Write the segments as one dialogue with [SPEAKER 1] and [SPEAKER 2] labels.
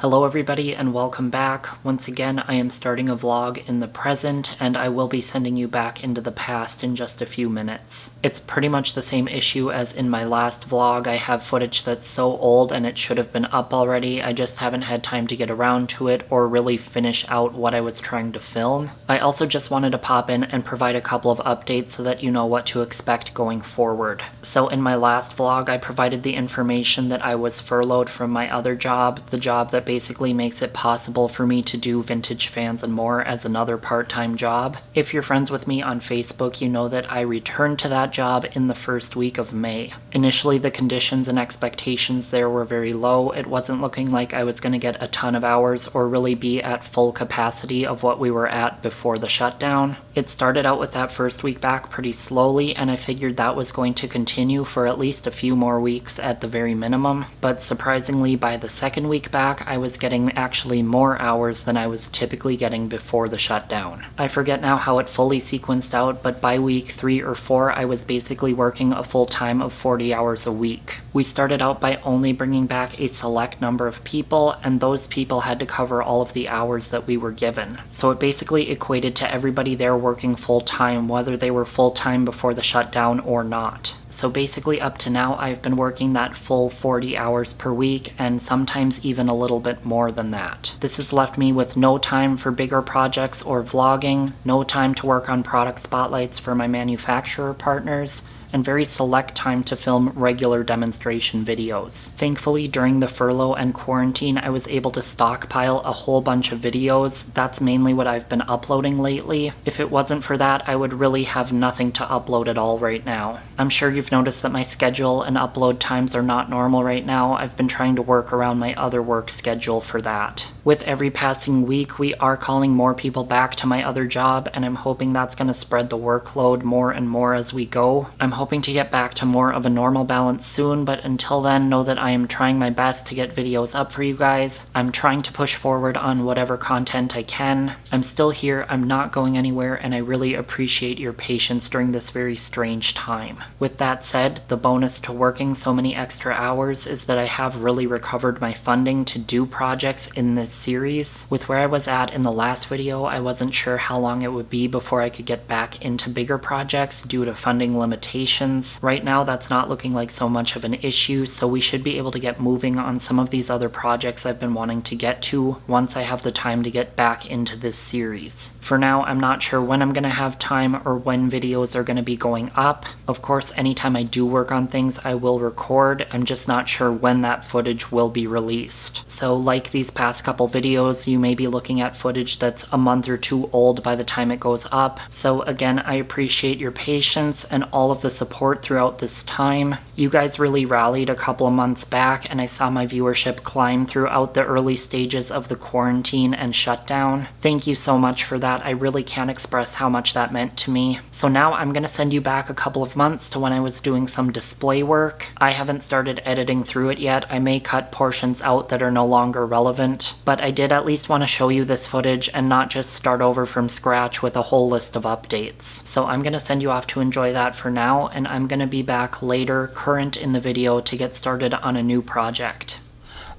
[SPEAKER 1] Hello everybody and welcome back. Once again, I am starting a vlog in the present and I will be sending you back into the past in just a few minutes. It's pretty much the same issue as in my last vlog. I have footage that's so old and it should have been up already. I just haven't had time to get around to it or really finish out what I was trying to film. I also just wanted to pop in and provide a couple of updates so that you know what to expect going forward. So in my last vlog, I provided the information that I was furloughed from my other job, the job that basically makes it possible for me to do Vintage Fans and More as another part-time job. If you're friends with me on Facebook, you know that I returned to that job in the first week of May. Initially, the conditions and expectations there were very low. It wasn't looking like I was going to get a ton of hours or really be at full capacity of what we were at before the shutdown. It started out with that first week back pretty slowly, and I figured that was going to continue for at least a few more weeks at the very minimum. But surprisingly, by the second week back, I was getting actually more hours than I was typically getting before the shutdown. I forget now how it fully sequenced out, but by week 3 or 4, I was basically working a full time of 40 hours a week. We started out by only bringing back a select number of people, and those people had to cover all of the hours that we were given. So it basically equated to everybody there working full time, whether they were full time before the shutdown or not. So basically up to now, I've been working that full 40 hours per week and sometimes even a little bit more than that. This has left me with no time for bigger projects or vlogging, no time to work on product spotlights for my manufacturer partners, and very select time to film regular demonstration videos. Thankfully, during the furlough and quarantine, I was able to stockpile a whole bunch of videos. That's mainly what I've been uploading lately. If it wasn't for that, I would really have nothing to upload at all right now. I'm sure you've noticed that my schedule and upload times are not normal right now. I've been trying to work around my other work schedule for that. With every passing week, we are calling more people back to my other job, and I'm hoping that's going to spread the workload more and more as we go. I'm hoping to get back to more of a normal balance soon, but until then, know that I am trying my best to get videos up for you guys. I'm trying to push forward on whatever content I can. I'm still here, I'm not going anywhere, and I really appreciate your patience during this very strange time. With that said, the bonus to working so many extra hours is that I have really recovered my funding to do projects in this series. With where I was at in the last video, I wasn't sure how long it would be before I could get back into bigger projects due to funding limitations. Right now, that's not looking like so much of an issue, so we should be able to get moving on some of these other projects I've been wanting to get to once I have the time to get back into this series. For now, I'm not sure when I'm going to have time or when videos are going to be going up. Of course, anytime I do work on things, I will record. I'm just not sure when that footage will be released. So like these past couple videos, you may be looking at footage that's a month or two old by the time it goes up. So again, I appreciate your patience and all of the support throughout this time. You guys really rallied a couple of months back, and I saw my viewership climb throughout the early stages of the quarantine and shutdown. Thank you so much for that. I really can't express how much that meant to me. So now I'm going to send you back a couple of months to when I was doing some display work. I haven't started editing through it yet. I may cut portions out that are no longer relevant, but I did at least want to show you this footage and not just start over from scratch with a whole list of updates. So I'm going to send you off to enjoy that for now, and I'm going to be back later, current in the video, to get started on a new project.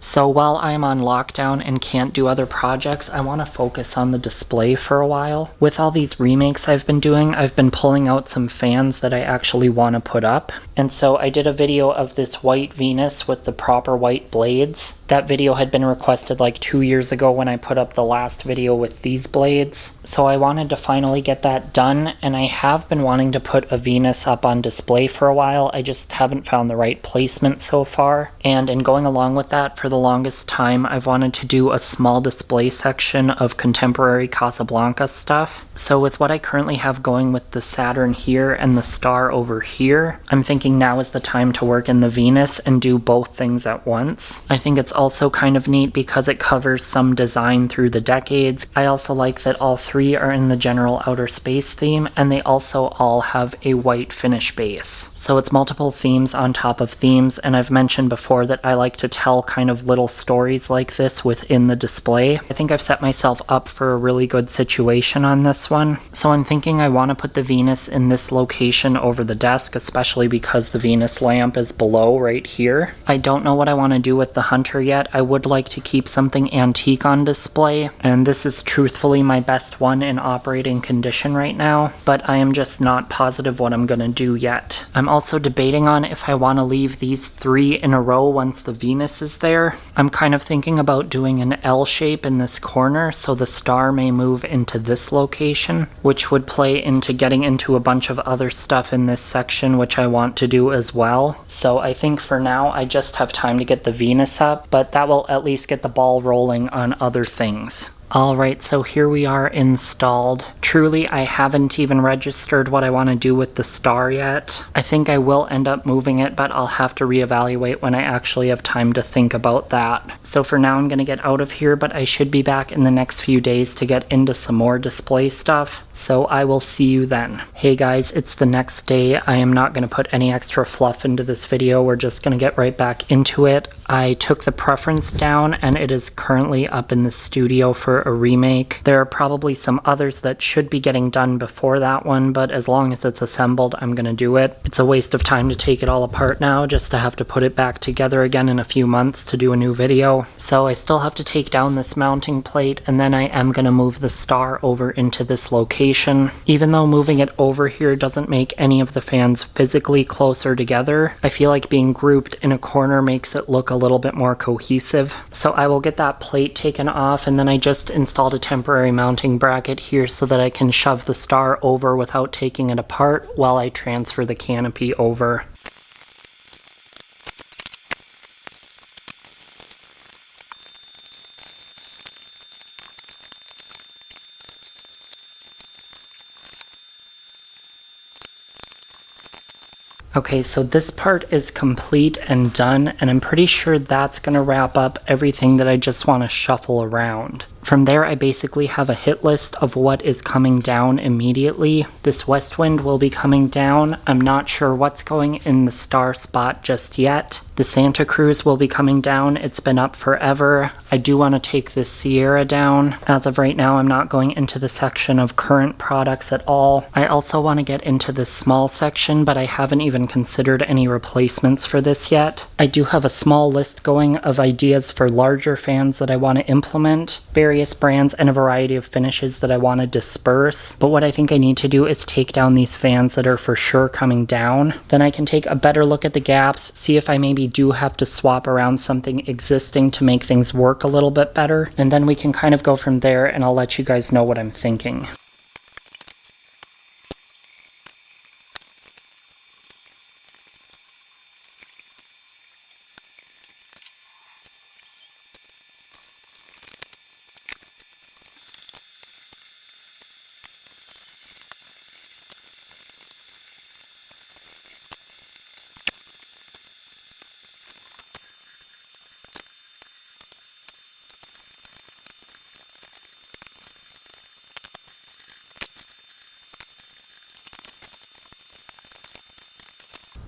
[SPEAKER 1] So while I'm on lockdown and can't do other projects, I want to focus on the display for a while. With all these remakes I've been doing, I've been pulling out some fans that I actually want to put up. And so I did a video of this white Venus with the proper white blades. That video had been requested like 2 years ago when I put up the last video with these blades. So I wanted to finally get that done, and I have been wanting to put a Venus up on display for a while. I just haven't found the right placement so far. And in going along with that, for the longest time, I've wanted to do a small display section of contemporary Casablanca stuff. So with what I currently have going with the Saturn here and the Star over here, I'm thinking now is the time to work in the Venus and do both things at once. I think it's also kind of neat because it covers some design through the decades. I also like that all three are in the general outer space theme, and they also all have a white finish base. So it's multiple themes on top of themes, and I've mentioned before that I like to tell kind of of little stories like this within the display. I think I've set myself up for a really good situation on this one. So I'm thinking I want to put the Venus in this location over the desk, especially because the Venus lamp is below right here. I don't know what I want to do with the Hunter yet. I would like to keep something antique on display, and this is truthfully my best one in operating condition right now, but I am just not positive what I'm going to do yet. I'm also debating on if I want to leave these 3 in a row once the Venus is there. I'm kind of thinking about doing an L shape in this corner so the star may move into this location, which would play into getting into a bunch of other stuff in this section, which I want to do as well. So I think for now I just have time to get the Venus up, but that will at least get the ball rolling on other things. Alright, so here we are installed. Truly, I haven't even registered what I want to do with the star yet. I think I will end up moving it, but I'll have to reevaluate when I actually have time to think about that. So for now I'm going to get out of here, but I should be back in the next few days to get into some more display stuff. So I will see you then. Hey guys, it's the next day. I am not going to put any extra fluff into this video. We're just going to get right back into it. I took the preference down and it is currently up in the studio for a remake. There are probably some others that should be getting done before that one, but as long as it's assembled, I'm gonna do it. It's a waste of time to take it all apart now just to have to put it back together again in a few months to do a new video. So I still have to take down this mounting plate, and then I am gonna move the star over into this location. Even though moving it over here doesn't make any of the fans physically closer together, I feel like being grouped in a corner makes it look a little bit more cohesive. So I will get that plate taken off, and then I just installed a temporary mounting bracket here so that I can shove the star over without taking it apart while I transfer the canopy over. Okay, so this part is complete and done, and I'm pretty sure that's going to wrap up everything that I just want to shuffle around. From there, I basically have a hit list of what is coming down immediately. This west wind will be coming down. I'm not sure what's going in the star spot just yet. The Santa Cruz will be coming down. It's been up forever. I do want to take this Sierra down. As of right now, I'm not going into the section of current products at all. I also want to get into this small section, but I haven't even considered any replacements for this yet. I do have a small list going of ideas for larger fans that I want to implement, various brands and a variety of finishes that I want to disperse. But what I think I need to do is take down these fans that are for sure coming down. Then I can take a better look at the gaps, see if I maybe do have to swap around something existing to make things work a little bit better, and then we can kind of go from there, and I'll let you guys know what I'm thinking.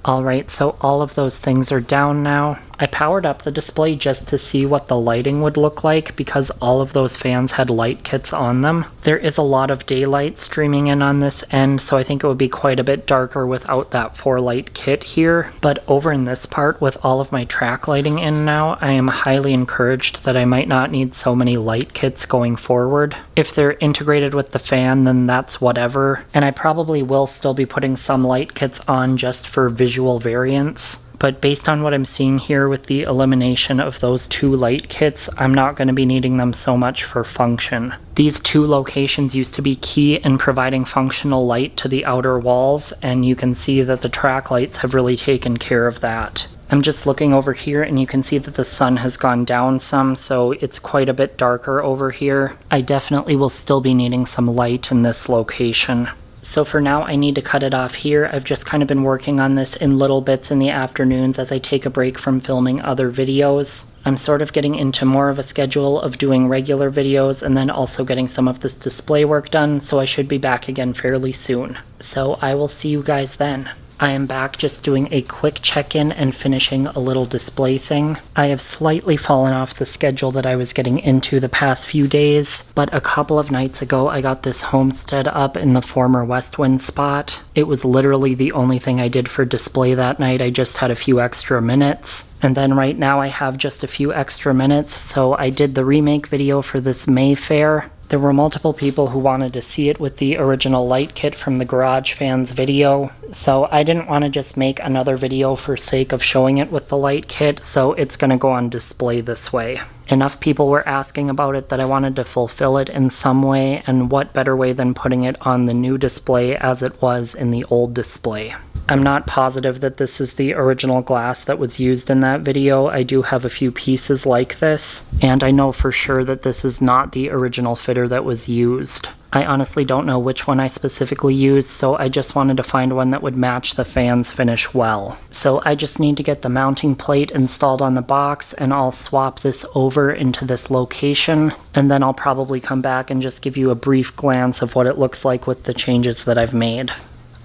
[SPEAKER 1] Alright, so all of those things are down now. I powered up the display just to see what the lighting would look like because all of those fans had light kits on them. There is a lot of daylight streaming in on this end, so I think it would be quite a bit darker without that 4-light kit here. But over in this part, with all of my track lighting in now, I am highly encouraged that I might not need so many light kits going forward. If they're integrated with the fan, then that's whatever, and I probably will still be putting some light kits on just for visual variance. But based on what I'm seeing here with the elimination of those 2 light kits, I'm not going to be needing them so much for function. These 2 locations used to be key in providing functional light to the outer walls, and you can see that the track lights have really taken care of that. I'm just looking over here and you can see that the sun has gone down some, so it's quite a bit darker over here. I definitely will still be needing some light in this location. So for now, I need to cut it off here. I've just kind of been working on this in little bits in the afternoons as I take a break from filming other videos. I'm sort of getting into more of a schedule of doing regular videos and then also getting some of this display work done, so I should be back again fairly soon. So I will see you guys then. I am back just doing a quick check-in and finishing a little display thing. I have slightly fallen off the schedule that I was getting into the past few days, but a couple of nights ago I got this homestead up in the former Westwind spot. It was literally the only thing I did for display that night. I just had a few extra minutes. And then right now I have just a few extra minutes, so I did the remake video for this May fair. There were multiple people who wanted to see it with the original light kit from the Garage Fans video, so I didn't want to just make another video for sake of showing it with the light kit, so it's going to go on display this way. Enough people were asking about it that I wanted to fulfill it in some way, and what better way than putting it on the new display as it was in the old display. I'm not positive that this is the original glass that was used in that video. I do have a few pieces like this, and I know for sure that this is not the original fitter that was used. I honestly don't know which one I specifically used, so I just wanted to find one that would match the fan's finish well. So I just need to get the mounting plate installed on the box, and I'll swap this over into this location, and then I'll probably come back and just give you a brief glance of what it looks like with the changes that I've made.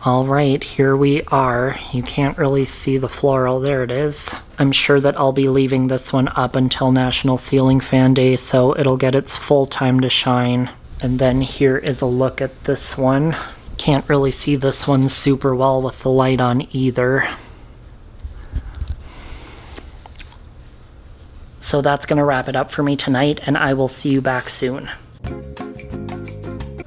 [SPEAKER 1] Alright, here we are. You can't really see the floral. There it is. I'm sure that I'll be leaving this one up until National Ceiling Fan Day, so it'll get its full time to shine. And then here is a look at this one. Can't really see this one super well with the light on either. So that's gonna wrap it up for me tonight, and I will see you back soon.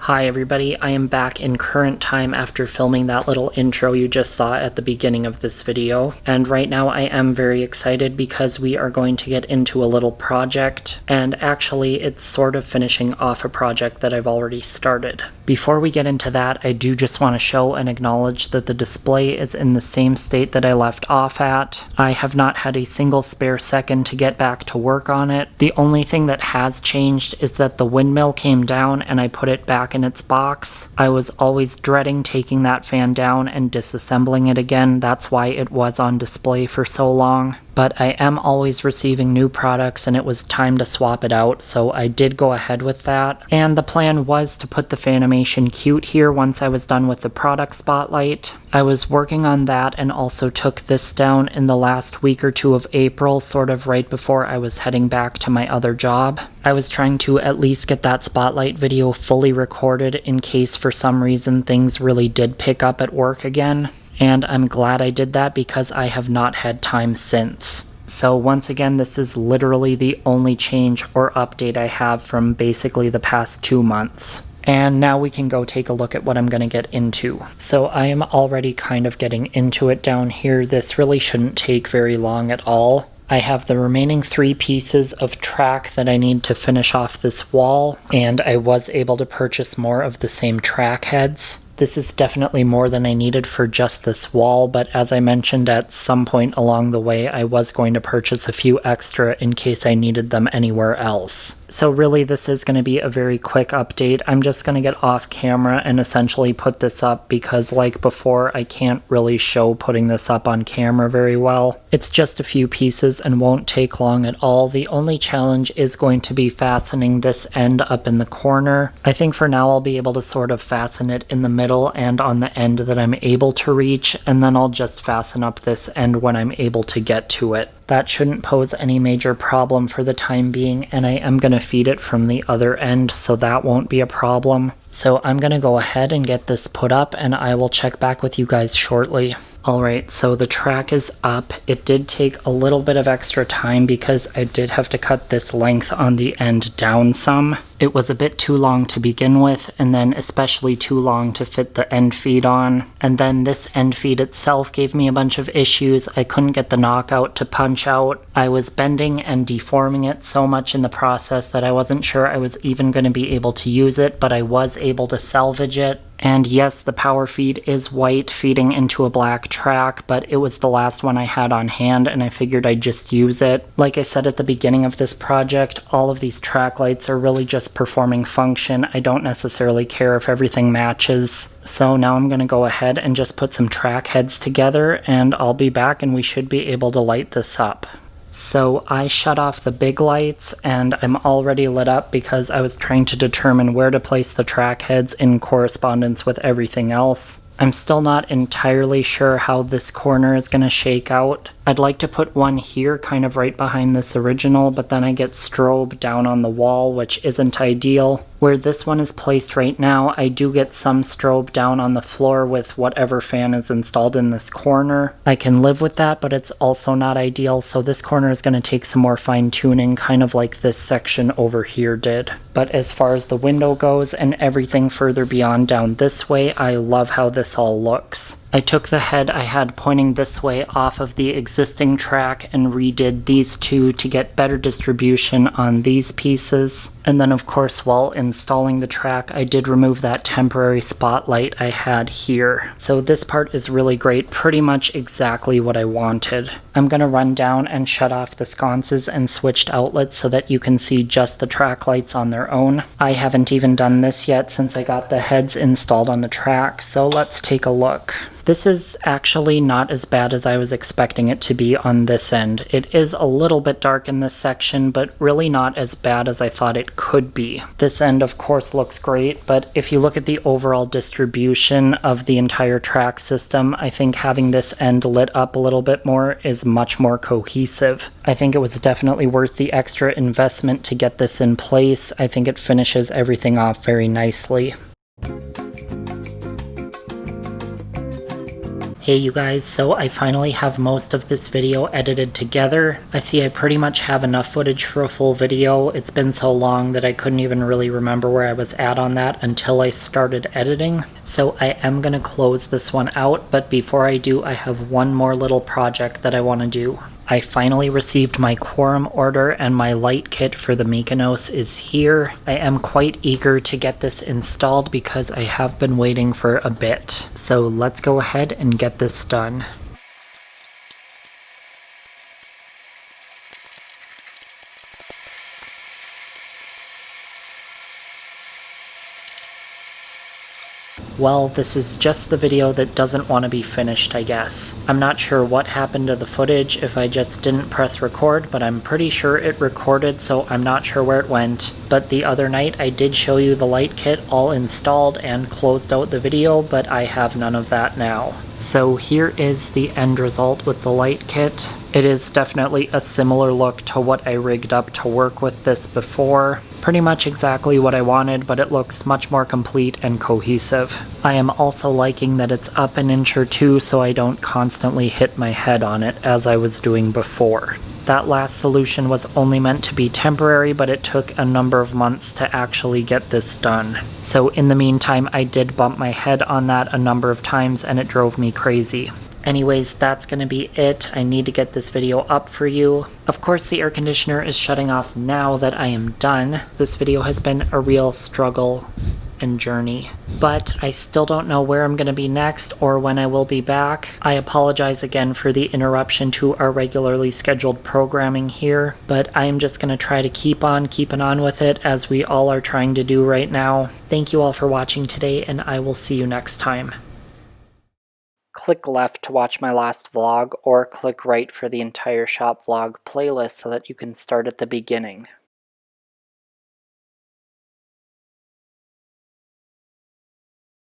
[SPEAKER 1] Hi everybody, I am back in current time after filming that little intro you just saw at the beginning of this video. And right now I am very excited because we are going to get into a little project, and actually it's sort of finishing off a project that I've already started. Before we get into that, I do just want to show and acknowledge that the display is in the same state that I left off at. I have not had a single spare second to get back to work on it. The only thing that has changed is that the windmill came down and I put it back in its box. I was always dreading taking that fan down and disassembling it again. That's why it was on display for so long. But I am always receiving new products and it was time to swap it out, so I did go ahead with that. And the plan was to put the Fanimation Cute here once I was done with the product spotlight. I was working on that and also took this down in the last week or two of April, sort of right before I was heading back to my other job. I was trying to at least get that spotlight video fully recorded in case for some reason things really did pick up at work again. And I'm glad I did that because I have not had time since. So once again, this is literally the only change or update I have from basically the past 2 months. And now we can go take a look at what I'm going to get into. So I am already kind of getting into it down here. This really shouldn't take very long at all. I have the remaining 3 pieces of track that I need to finish off this wall, and I was able to purchase more of the same track heads. This is definitely more than I needed for just this wall, but as I mentioned at some point along the way, I was going to purchase a few extra in case I needed them anywhere else. So really this is going to be a very quick update. I'm just going to get off camera and essentially put this up because like before, I can't really show putting this up on camera very well. It's just a few pieces and won't take long at all. The only challenge is going to be fastening this end up in the corner. I think for now I'll be able to sort of fasten it in the middle and on the end that I'm able to reach, and then I'll just fasten up this end when I'm able to get to it. That shouldn't pose any major problem for the time being, and I am going to feed it from the other end, so that won't be a problem. So I'm going to go ahead and get this put up, and I will check back with you guys shortly. Alright, so the track is up. It did take a little bit of extra time because I did have to cut this length on the end down some. It was a bit too long to begin with, and then especially too long to fit the end feed on. And then this end feed itself gave me a bunch of issues. I couldn't get the knockout to punch out. I was bending and deforming it so much in the process that I wasn't sure I was even going to be able to use it, but I was able to salvage it. And yes, the power feed is white feeding into a black track, but it was the last one I had on hand and I figured I'd just use it. Like I said at the beginning of this project, all of these track lights are really just performing function. I don't necessarily care if everything matches. So now I'm going to go ahead and just put some track heads together and I'll be back and we should be able to light this up. So I shut off the big lights and I'm already lit up because I was trying to determine where to place the track heads in correspondence with everything else. I'm still not entirely sure how this corner is going to shake out. I'd like to put one here kind of right behind this original, but then I get strobe down on the wall, which isn't ideal. Where this one is placed right now, I do get some strobe down on the floor with whatever fan is installed in this corner. I can live with that, but it's also not ideal, so this corner is going to take some more fine tuning, kind of like this section over here did. But as far as the window goes and everything further beyond down this way, I love how this all looks. I took the head I had pointing this way off of the existing track and redid these two to get better distribution on these pieces. And then of course while installing the track I did remove that temporary spotlight I had here. So this part is really great, pretty much exactly what I wanted. I'm going to run down and shut off the sconces and switched outlets so that you can see just the track lights on their own. I haven't even done this yet since I got the heads installed on the track, so let's take a look. This is actually not as bad as I was expecting it to be on this end. It is a little bit dark in this section, but really not as bad as I thought it could be. This end of course looks great, but if you look at the overall distribution of the entire track system, I think having this end lit up a little bit more is much more cohesive. I think it was definitely worth the extra investment to get this in place. I think it finishes everything off very nicely. Hey you guys, so I finally have most of this video edited together. I see I pretty much have enough footage for a full video. It's been so long that I couldn't even really remember where I was at on that until I started editing. So I am going to close this one out, but before I do, I have one more little project that I want to do. I finally received my quorum order and my light kit for the Mykonos is here. I am quite eager to get this installed because I have been waiting for a bit. So let's go ahead and get this done. Well, this is just the video that doesn't want to be finished, I guess. I'm not sure what happened to the footage if I just didn't press record, but I'm pretty sure it recorded, so I'm not sure where it went. But the other night I did show you the light kit all installed and closed out the video, but I have none of that now. So here is the end result with the light kit. It is definitely a similar look to what I rigged up to work with this before. Pretty much exactly what I wanted, but it looks much more complete and cohesive. I am also liking that it's up an inch or two so I don't constantly hit my head on it as I was doing before. That last solution was only meant to be temporary, but it took a number of months to actually get this done. So in the meantime, I did bump my head on that a number of times and it drove me crazy. Anyways, that's going to be it. I need to get this video up for you. Of course, the air conditioner is shutting off now that I am done. This video has been a real struggle and journey, but I still don't know where I'm going to be next or when I will be back. I apologize again for the interruption to our regularly scheduled programming here, but I am just going to try to keep on keeping on with it as we all are trying to do right now. Thank you all for watching today, and I will see you next time. Click left to watch my last vlog, or click right for the entire shop vlog playlist so that you can start at the beginning.